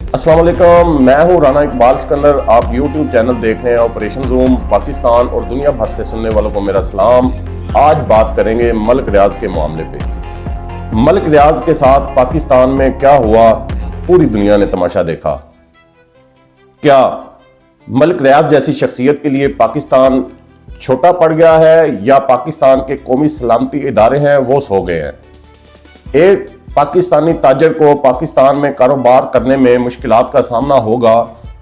अस्सलाम वालेकुम, मैं हूं राना इकबाल सिकंदर। आप YouTube चैनल देख रहे हैं ऑपरेशन ज़ूम। पाकिस्तान और दुनिया भर से सुनने वालों को मेरा सलाम। आज बात करेंगे मलिक रियाज के मामले पे। मलिक रियाज के साथ पाकिस्तान में क्या हुआ, पूरी दुनिया ने तमाशा देखा। क्या मलिक रियाज जैसी शख्सियत के लिए पाकिस्तान छोटा पड़ गया है या पाकिस्तान के कौमी सलामती इदारे हैं वो सो गए हैं? एक पाकिस्तानी ताजर को पाकिस्तान में कारोबार करने में मुश्किलात का सामना होगा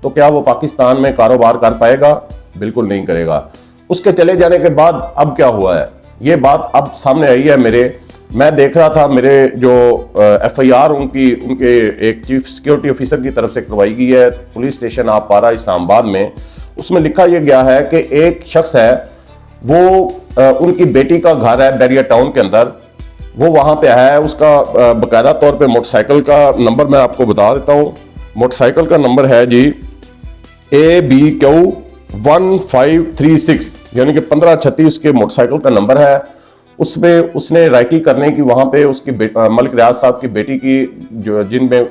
तो क्या वो पाकिस्तान में कारोबार कर पाएगा? बिल्कुल नहीं करेगा। उसके चले जाने के बाद अब क्या हुआ है, ये बात अब सामने आई है। मैं देख रहा था, मेरे जो FIR उनके एक चीफ सिक्योरिटी ऑफिसर की तरफ से करवाई गई है पुलिस स्टेशन आपारा इस्लामाबाद में। उसमें लिखा यह गया है कि एक शख्स है, वो उनकी बेटी का घर है बैरिया टाउन के अंदर, वो वहां पे है। उसका बाकायदा तौर पे मोटरसाइकिल का नंबर मैं आपको बता देता हूँ। मोटरसाइकिल का नंबर है जी ABQ 1536, यानी कि 1536 उसके मोटरसाइकिल का नंबर है। उसमें उसने रायकी करने की वहां पे उसकी मलिक रियाज साहब की बेटी की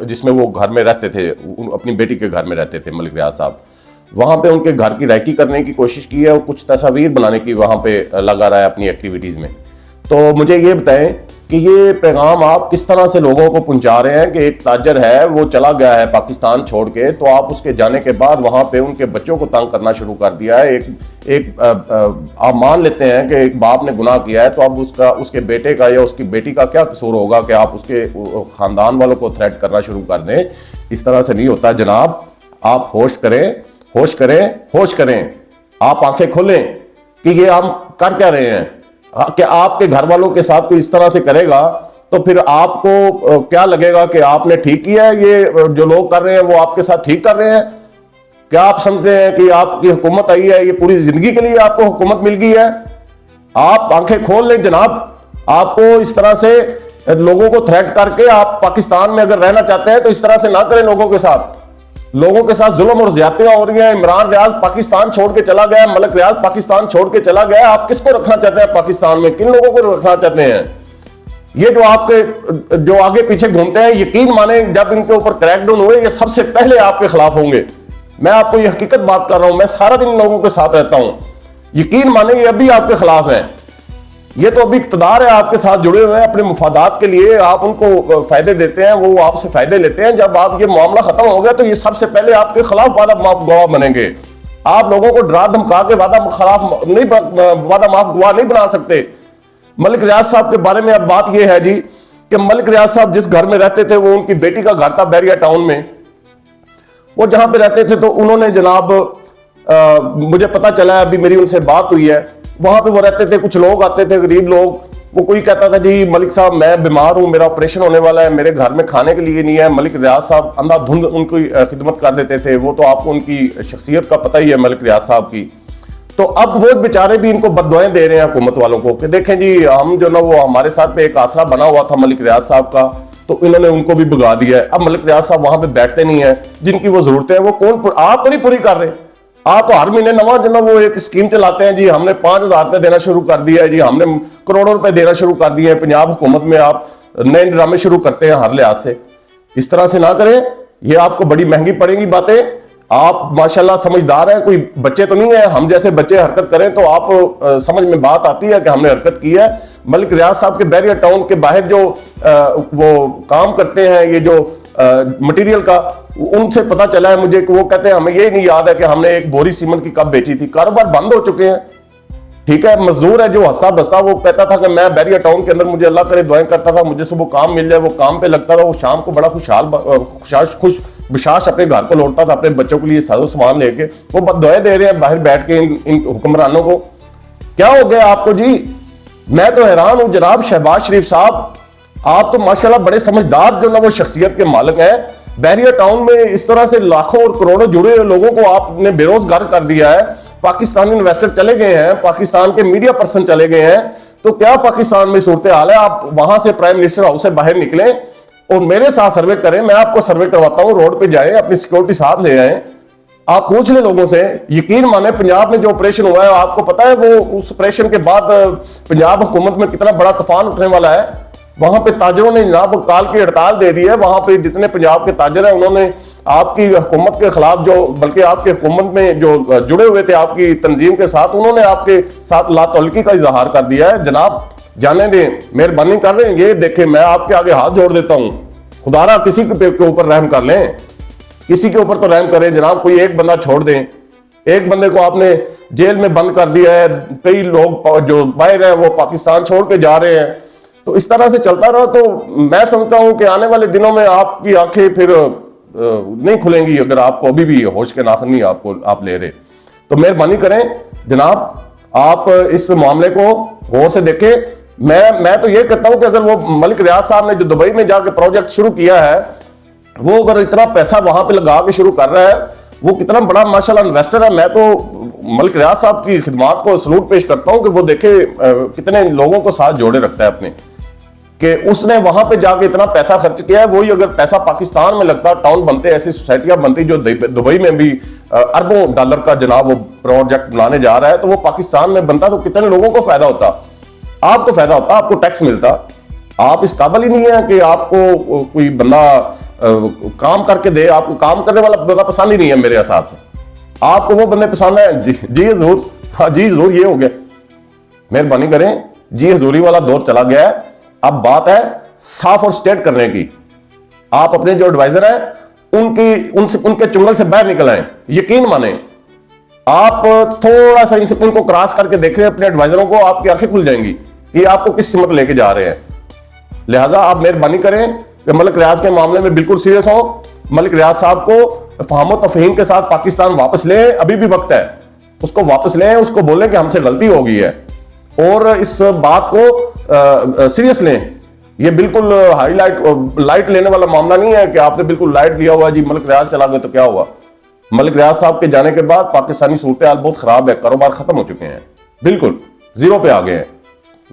जिसमें वो घर में रहते थे, अपनी बेटी के घर में रहते थे मलिक रियाज साहब, वहां पे उनके घर की रायकी करने की कोशिश की है और कुछ तस्वीर बनाने की वहां पे लगा रहा है अपनी एक्टिविटीज में। तो मुझे ये बताएं कि ये पैगाम आप किस तरह से लोगों को पहुंचा रहे हैं कि एक ताजर है, वो चला गया है पाकिस्तान छोड़ के, तो आप उसके जाने के बाद वहां पे उनके बच्चों को तंग करना शुरू कर दिया है। आप मान लेते हैं कि एक बाप ने गुनाह किया है, तो अब उसके बेटे का या उसकी बेटी का क्या कसूर होगा कि आप उसके खानदान वालों को थ्रेट करना शुरू कर दें? इस तरह से नहीं होता जनाब। आप होश करें, होश करें, होश करें। आप आंखें खोलें कि ये हम कर क्या रहे हैं। कि आपके घर वालों के साथ कोई इस तरह से करेगा तो फिर आपको क्या लगेगा कि आपने ठीक किया है? ये जो लोग कर रहे हैं वो आपके साथ ठीक कर रहे हैं? क्या आप समझते हैं कि आपकी हुकूमत आई है, ये पूरी जिंदगी के लिए आपको हुकूमत मिल गई है? आप आंखें खोल लें जनाब। आपको इस तरह से लोगों को थ्रेट करके आप पाकिस्तान में अगर रहना चाहते हैं तो इस तरह से ना करें। लोगों के साथ जुल्म और ज्यादतियां हो रही हैं। इमरान रियाज पाकिस्तान छोड़ के चला गया, मलिक रियाज पाकिस्तान छोड़ के चला गया। आप किसको रखना चाहते हैं पाकिस्तान में? किन लोगों को रखना चाहते हैं? ये जो आपके जो आगे पीछे घूमते हैं, यकीन माने जब इनके ऊपर क्रैकडाउन हुए ये सबसे पहले आपके खिलाफ होंगे। मैं आपको ये हकीकत बात कर रहा हूं। मैं सारा दिन लोगों के साथ रहता हूं। यकीन माने ये अभी आपके खिलाफ है। ये तो अभी इक़्तिदार है, आपके साथ जुड़े हुए हैं अपने मुफादात के लिए। आप उनको फायदे देते हैं, वो आपसे फायदे लेते हैं। जब आप ये मामला खत्म हो गया तो ये सबसे पहले आपके खिलाफ वादा माफ गवाह बनेंगे। आप लोगों को डरा धमका के वादा माफ गवाह नहीं बना सकते। मलिक रियाज साहब के बारे में अब बात यह है जी कि मलिक रियाज साहब जिस घर में रहते थे, वो उनकी बेटी का घर था बैरिया टाउन में। वो जहां पे रहते थे तो उन्होंने जनाब मुझे पता चला, अभी मेरी उनसे बात हुई है, वहां पे वो रहते थे। कुछ लोग आते थे, गरीब लोग। वो कोई कहता था जी मलिक साहब मैं बीमार हूं, मेरा ऑपरेशन होने वाला है, मेरे घर में खाने के लिए नहीं है। मलिक रियाज साहब अंधाधुंध उनकी खिदमत कर देते थे। वो तो आपको उनकी शख्सियत का पता ही है मलिक रियाज साहब की। तो अब वो बेचारे भी इनको बददुआएं दे रहे हैं हुकूमत वालों को कि देखें जी, हम जो ना वो हमारे साथ पे एक आसरा बना हुआ था मलिक रियाज साहब का, तो इन्होंने उनको भी भगा दिया है। अब मलिक रियाज साहब वहां पे बैठते नहीं है। जिनकी वो जरूरतें हैं वो कौन, आप तो नहीं पूरी कर रहे। आप तो हर महीने नवा जो वो एक स्कीम चलाते हैं जी, हमने 5000 रुपए देना शुरू कर दिया है जी, हमने करोड़ों रुपए देना शुरू कर दिए हैं। पंजाब हुकूमत में आप नए ड्रामे शुरू करते हैं हर लिहाज से। इस तरह से ना करें, ये आपको बड़ी महंगी पड़ेंगी बातें। आप माशाल्लाह समझदार हैं, कोई बच्चे तो नहीं है। हम जैसे बच्चे हरकत करें तो आप समझ में बात आती है कि हमने हरकत की है। मलिक रियाज साहब के बैरिया टाउन के बाहर जो वो काम करते हैं, ये जो मटेरियल का, उनसे पता चला है मुझे कि वो कहते हैं हमें ये नहीं याद है कि हमने एक बोरी सीमेंट की कब बेची थी। कारोबार बंद हो चुके हैं। ठीक है, मजदूर है जो हंसता बसता, वो कहता था कि मैं बैरिया टाउन के अंदर, मुझे अल्लाह करे दुआएं करता था, मुझे सुबह काम मिल जाए। वो काम पे लगता था, वो शाम को बड़ा खुश विशास अपने घर को लौटता था अपने बच्चों के लिए साजो सामान लेके। वो बददुआएं दे रहे हैं बाहर बैठ के इन हुक्मरानों को। क्या हो गया आपको जी? मैं तो हैरान हूं जनाब। शहबाज शरीफ साहब, आप तो माशाल्लाह बड़े समझदार जो ना वो शख्सियत के मालिक हैं। बैरिया टाउन में इस तरह से लाखों और करोड़ों जुड़े हुए लोगों को आपने बेरोजगार कर दिया है। पाकिस्तानी इन्वेस्टर चले गए हैं, पाकिस्तान के मीडिया पर्सन चले गए हैं। तो क्या पाकिस्तान में सूरत हाल है? आप वहां से प्राइम मिनिस्टर हाउस से बाहर निकलें और मेरे साथ सर्वे करें। मैं आपको सर्वे करवाता हूं, रोड पे जाएं, अपनी सिक्योरिटी साथ ले आए। आप पूछ ले लोगों से। यकीन माने पंजाब में जो ऑपरेशन हुआ है, आपको पता है वो उस ऑपरेशन के बाद पंजाब हुकूमत में कितना बड़ा तूफान उठने वाला है। वहां पे ताजरों ने जनाब काल की हड़ताल दे दी है। वहां पे जितने पंजाब के ताजर हैं उन्होंने आपकी हुकूमत के खिलाफ जो, बल्कि आपकी हुकूमत में जो जुड़े हुए थे आपकी तंजीम के साथ, उन्होंने आपके साथ लातअल्लुकी का इजहार कर दिया है। जनाब जाने दें, मेहरबानी कर रहे हैं, ये देखें, मैं आपके आगे हाथ जोड़ देता हूं, खुदारा किसी के ऊपर रहम कर लें, किसी के ऊपर तो रहम करें जनाब। कोई एक बंदा छोड़ दें, एक बंदे को आपने जेल में बंद कर दिया है, कई लोग जो बाहर है वो पाकिस्तान छोड़ के जा रहे हैं। तो इस तरह से चलता रहा तो मैं समझता हूं कि आने वाले दिनों में आपकी आंखें फिर नहीं खुलेंगी, अगर आपको अभी भी होश के नाखून नहीं आप ले रहे। तो मेहरबानी करें जनाब, आप इस मामले को गौर से देखें। मैं तो ये कहता हूं कि अगर वो मलिक रियाज साहब ने जो दुबई में जाके प्रोजेक्ट शुरू किया है, वो अगर इतना पैसा वहां पे लगा के शुरू कर रहा है, वो कितना बड़ा माशाल्लाह इन्वेस्टर है। मैं तो मलिक रियाज साहब की खिदमात को सलूट पेश करता हूं कि वो देखे कितने लोगों को साथ जोड़े रखता है अपने, कि उसने वहां पे जाके इतना पैसा खर्च किया है। वही अगर पैसा पाकिस्तान में लगता, टाउन बनते, ऐसी सोसाइटियां बनती जो दुबई में भी अरबों डॉलर का जनाब वो प्रोजेक्ट बनाने जा रहा है, तो वो पाकिस्तान में बनता तो कितने लोगों को फायदा होता, आपको फायदा होता, आपको टैक्स मिलता। आप इस काबिल ही नहीं है कि आपको कोई बंदा काम करके दे, आपको काम करने वाला बंदा पसंद ही नहीं है मेरे हिसाब से, आपको वो बंदे पसंद है। जी हजूर, हाँ जी हजूर, ये हो गया, मेहरबानी करें, जी हजूरी वाला दौर चला गया है। अब बात है साफ और स्टेट करने की। आप अपने जो एडवाइजर हैं उनके चुंगल से बाहर निकल आए, यकीन माने। आप थोड़ा सा इनको क्रॉस करके देख रहे हैं अपने एडवाइजरों को, आपकी आंखें खुल जाएंगी कि आपको किस सिमत लेके जा रहे हैं। लिहाजा आप मेहरबानी करें कि मलिक रियाज के मामले में बिल्कुल सीरियस हो। मलिक रियाज साहब को फहम तफहीम के साथ पाकिस्तान वापस लें, अभी भी वक्त है, उसको वापस लें, उसको बोलें कि हमसे गलती हो गई है और इस बात को सीरियस लें। ये बिल्कुल लाइट लेने वाला मामला नहीं है कि आपने बिल्कुल लाइट लिया हुआ, जी मलिक रियाज चला गए तो क्या हुआ। मलिक रियाज साहब के जाने के बाद पाकिस्तानी सूरत हाल बहुत खराब है, कारोबार खत्म हो चुके हैं, बिल्कुल जीरो पे आ गए हैं।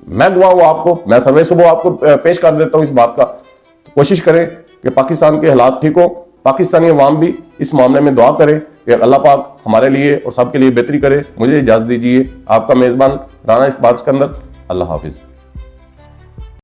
मैं गवाह हूं आपको, मैं सर्वे सुबह आपको पेश कर देता हूं इस बात का। तो कोशिश करें कि पाकिस्तान के हालात ठीक हो, पाकिस्तानी अवाम भी इस मामले में दुआ करे कि अल्लाह पाक हमारे लिए और सबके लिए बेहतरी करे। मुझे इजाजत दीजिए, आपका मेजबान राना इकबाल सिकंदर। अल्लाह हाफिज।